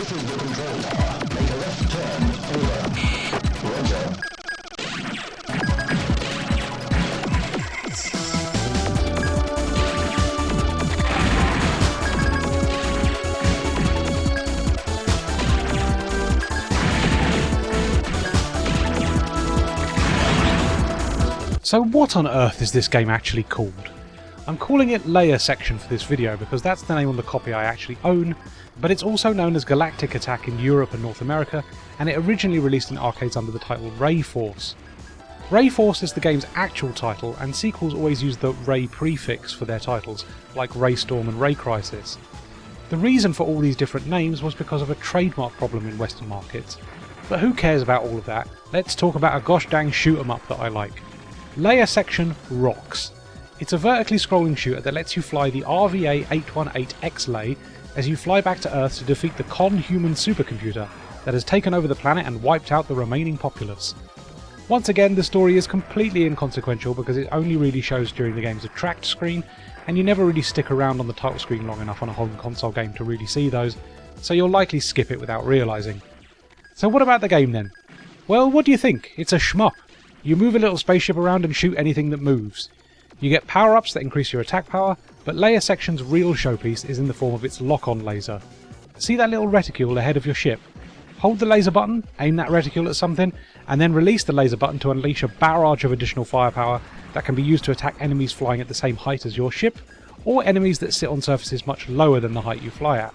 This is the control tower. Make a left turn. Over. Roger. So what on earth is this game actually called? I'm calling it Layer Section for this video because that's the name on the copy I actually own, but it's also known as Galactic Attack in Europe and North America, and it originally released in arcades under the title RayForce. RayForce is the game's actual title, and sequels always use the Ray prefix for their titles, like Raystorm and Ray Crisis. The reason for all these different names was because of a trademark problem in Western markets, but who cares about all of that? Let's talk about a gosh dang shoot 'em up that I like. Layer Section rocks. It's a vertically scrolling shooter that lets you fly the RVA-818X-Lay as you fly back to Earth to defeat the con-human supercomputer that has taken over the planet and wiped out the remaining populace. Once again, the story is completely inconsequential because it only really shows during the game's attract screen, and you never really stick around on the title screen long enough on a home console game to really see those, so you'll likely skip it without realising. So what about the game then? Well, what do you think? It's a shmup. You move a little spaceship around and shoot anything that moves. You get power-ups that increase your attack power, but Layer Section's real showpiece is in the form of its lock-on laser. See that little reticule ahead of your ship? Hold the laser button, aim that reticule at something, and then release the laser button to unleash a barrage of additional firepower that can be used to attack enemies flying at the same height as your ship, or enemies that sit on surfaces much lower than the height you fly at.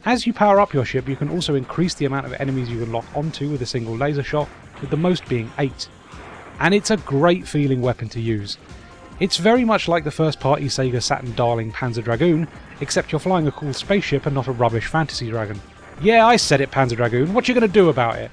As you power up your ship, you can also increase the amount of enemies you can lock onto with a single laser shot, with the most being 8. And it's a great feeling weapon to use. It's very much like the first party SEGA Saturn darling Panzer Dragoon, except you're flying a cool spaceship and not a rubbish fantasy dragon. Yeah, I said it, Panzer Dragoon, what you gonna do about it?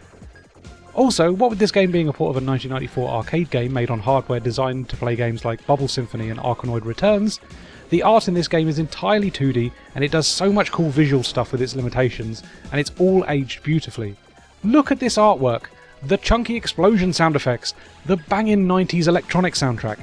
Also, what with this game being a port of a 1994 arcade game made on hardware designed to play games like Bubble Symphony and Arkanoid Returns, the art in this game is entirely 2D and it does so much cool visual stuff with its limitations, and it's all aged beautifully. Look at this artwork! The chunky explosion sound effects, the bangin' 90s electronic soundtrack.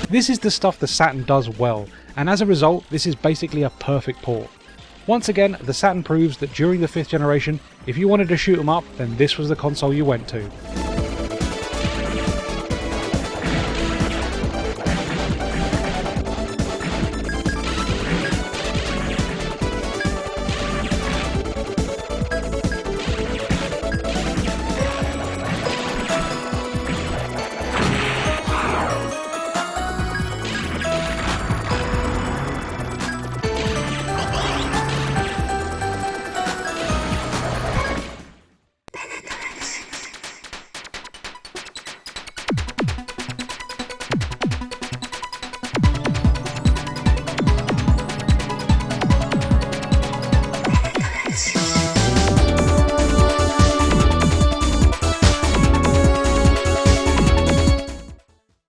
This is the stuff the Saturn does well, and as a result, this is basically a perfect port. Once again, the Saturn proves that during the 5th generation, if you wanted to shoot 'em up, then this was the console you went to.